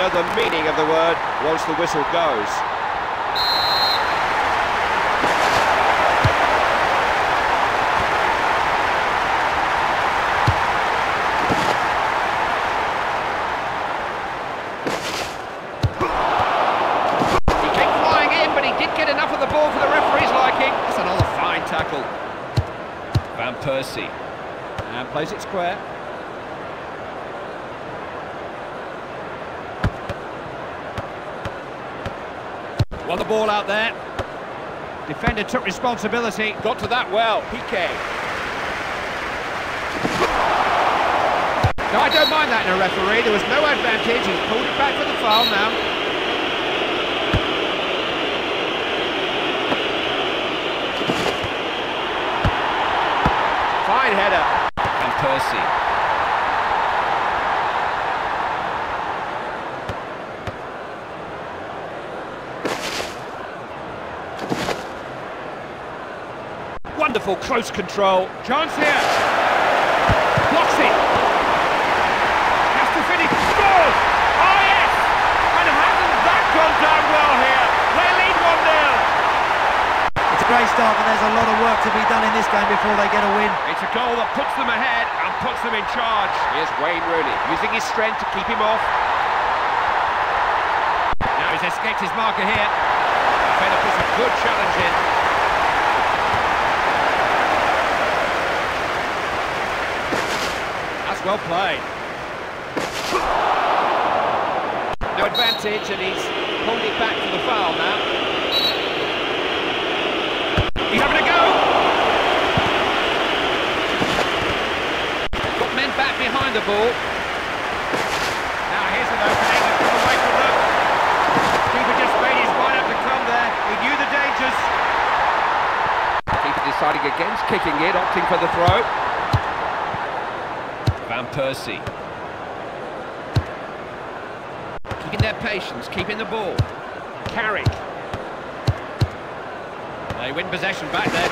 know the meaning of the word once the whistle goes. He came flying in, but he did get enough of the ball for the referee's liking. That's another fine tackle. Van Persie. And plays it square. Won the ball out there. Defender took responsibility, got to that well. Piqué. No, I don't mind that in a referee. There was no advantage. He's pulled it back for the foul now. Fine header. And Persie. Wonderful close control. Chance here. Blocks it. Has to finish. Scores! Oh yes! And hasn't that gone down well here? They lead 1-0. It's a great start, but there's a lot of work to be done in this game before they get a win. It's a goal that puts them ahead and puts them in charge. Here's Wayne Rooney, using his strength to keep him off. Now he's escaped his marker here. Defender puts a good challenge in. Well played. No advantage, and he's pulled it back for the foul now. He's having a go. Got men back behind the ball. Now here's an opening and come away from them. Keeper just made his mind up to come there. He knew the dangers. Keeper deciding against kicking it, opting for the throw. Van Persie. Keeping their patience, keeping the ball. Carrick. They win possession back there.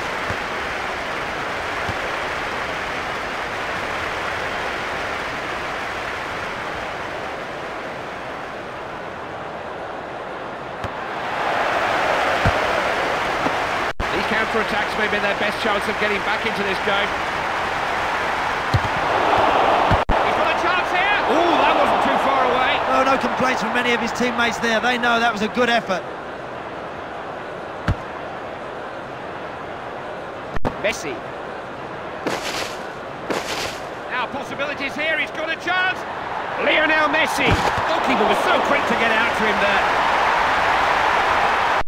These counter-attacks may be their best chance of getting back into this game. No complaints from many of his teammates there. They know that was a good effort. Messi. Now possibilities here, he's got a chance. Lionel Messi. Goalkeeper was so quick to get out to him there.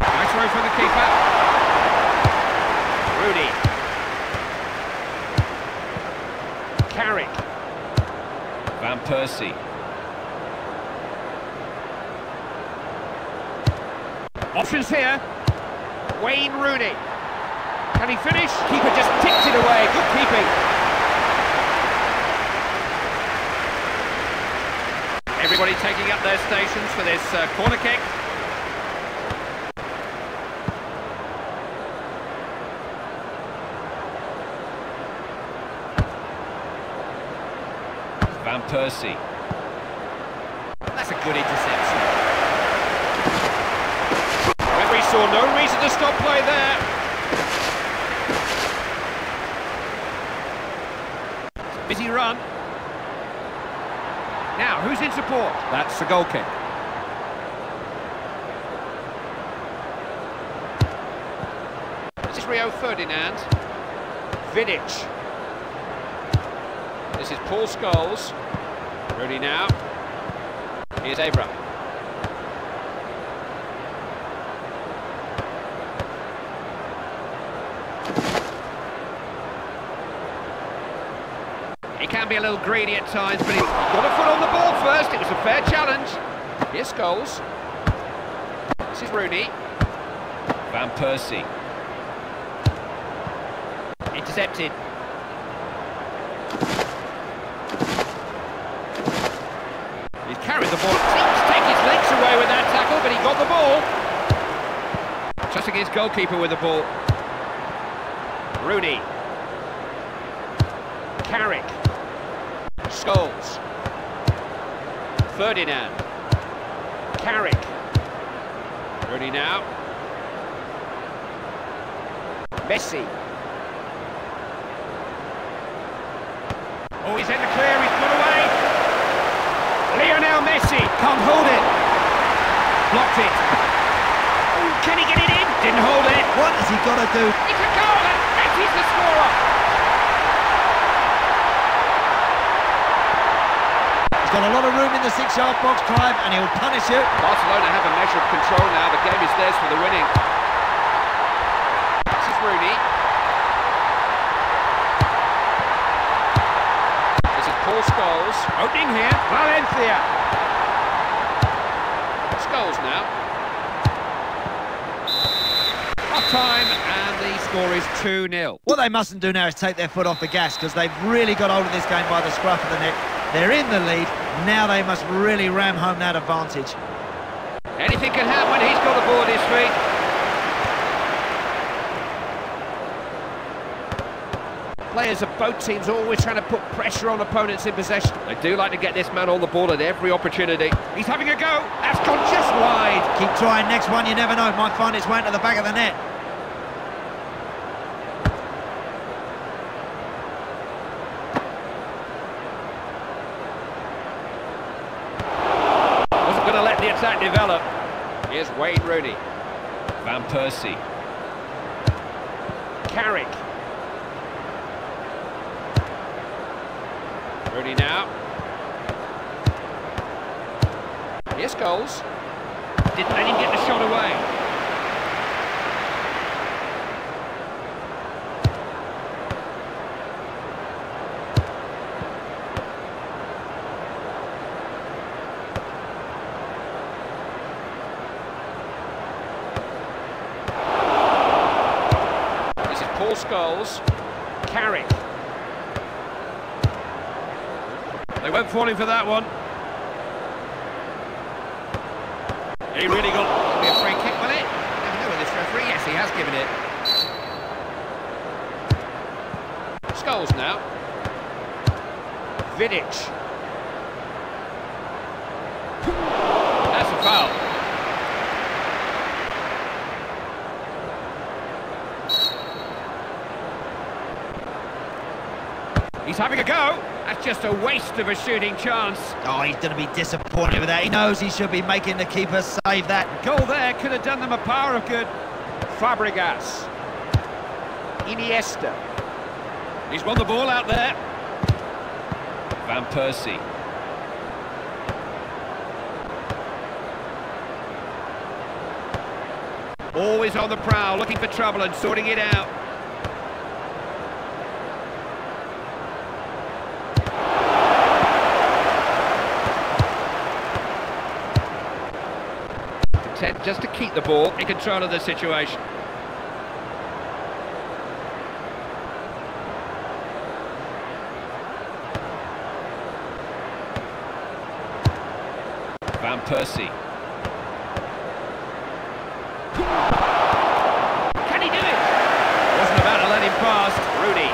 Nice throw from the keeper. Rooney. Carrick. Van Persie. Options here. Wayne Rooney. Can he finish? Keeper just tipped it away. Good keeping. Everybody taking up their stations for this corner kick. Van Persie. That's a good interception. Saw no reason to stop play there. It's a busy run. Now, who's in support? That's the goal kick. This is Rio Ferdinand. Vidic. This is Paul Scholes. Rooney now. Here's Evra. He can be a little greedy at times, but he's got a foot on the ball first. It was a fair challenge. Here's Scholes. This is Rooney. Van Persie. Intercepted. He's carried the ball. Seems to take his legs away with that tackle, but he got the ball. Trusting his goalkeeper with the ball. Rooney. Carrick. Scholes. Ferdinand. Carrick. Rooney now. Messi. Oh, he's in the clear, he's got away. Lionel Messi. Can't hold it. Blocked it. Oh, can he get it in? Didn't hold it. What has he got to do? It's a goal and Messi's the scorer. He's got a lot of room in the 6-yard box, Clive, and he'll punish you. Barcelona have a measure of control now. The game is theirs for the winning. This is Rooney. This is Paul Scholes. Opening here, Valencia. Scholes now. Half time, and the score is 2-0. What they mustn't do now is take their foot off the gas, because they've really got hold of this game by the scruff of the neck. They're in the lead. Now they must really ram home that advantage. Anything can happen when he's got the ball at his feet. Players of both teams always trying to put pressure on opponents in possession. They do like to get this man on the ball at every opportunity. He's having a go. That's gone just wide. Keep trying, next one, you never know. It might find its way into the back of the net. Wasn't going to let the attack develop. Here's Wayne Rooney. Van Persie. Carrick. Rooney now. Here's Scholes. Didn't let him get the shot away. This is Paul Scholes. Carrick. They went falling for that one. He really got... It'll be a free kick, will it? Never know with this referee. Yes, he has given it. Scholes now. Vidic. That's a foul. He's having a go. That's just a waste of a shooting chance. Oh, he's going to be disappointed with that. He knows he should be making the keeper save that. Goal there could have done them a power of good. Fabregas. Iniesta. He's won the ball out there. Van Persie. Always on the prowl, looking for trouble and sorting it out. Content just to keep the ball In control of the situation. Van Persie. Can he do it? Wasn't about to let him pass. Rooney.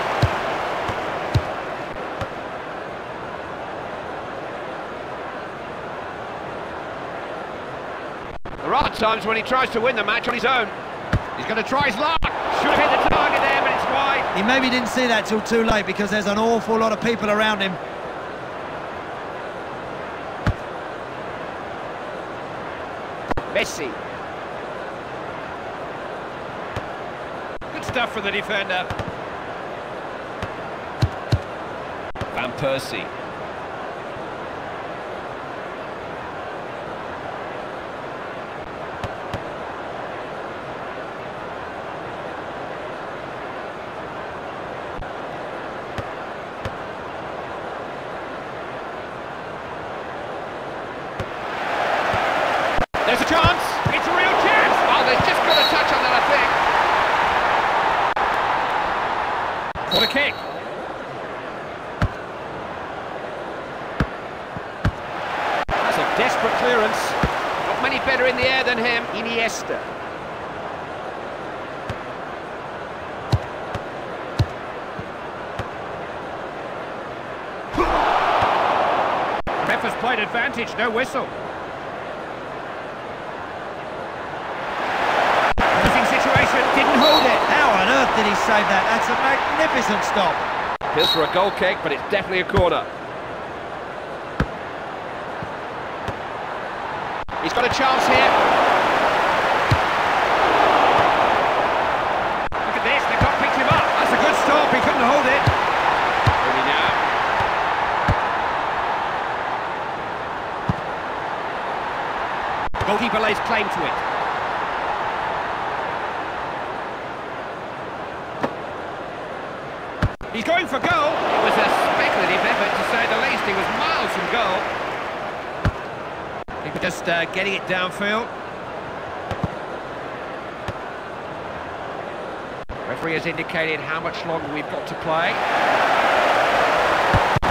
There are times when he tries to win the match on his own. He's going to try his luck. Should have hit the target there, but it's wide. He maybe didn't see that till too late, because there's an awful lot of people around him. Messi. Good stuff for the defender. Van Persie. There's a chance. It's a real chance. Oh, they've just got a touch on that, I think. What a kick. That's a desperate clearance. Not many better in the air than him. Iniesta. Ref has played advantage, no whistle. did he save that? That's a magnificent stop. Feels for a goal kick, but it's definitely a corner. He's got a chance here. Look at this, they've got picked him up. That's a good stop, he couldn't hold it. Really now. Goalkeeper lays claim to it. He's going for goal. It was a speculative effort, to say the least. He was miles from goal. He was just getting it downfield. Referee has indicated how much longer we've got to play.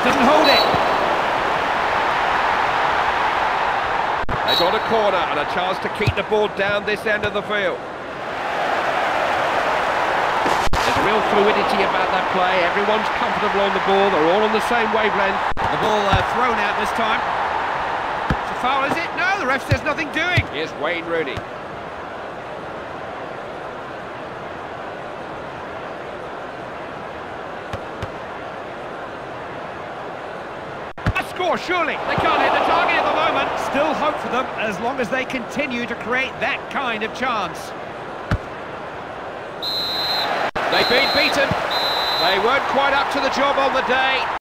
Doesn't hold it. They've got a corner and a chance to keep the ball down this end of the field. There's real fluidity about that play. Everyone's comfortable on the ball. They're all on the same wavelength. The ball thrown out this time. It's a foul, is it? No, the ref says nothing doing. Here's Wayne Rooney. Score, surely. They can't hit the target at the moment. Still hope for them as long as they continue to create that kind of chance. They've been beaten. They weren't quite up to the job on the day.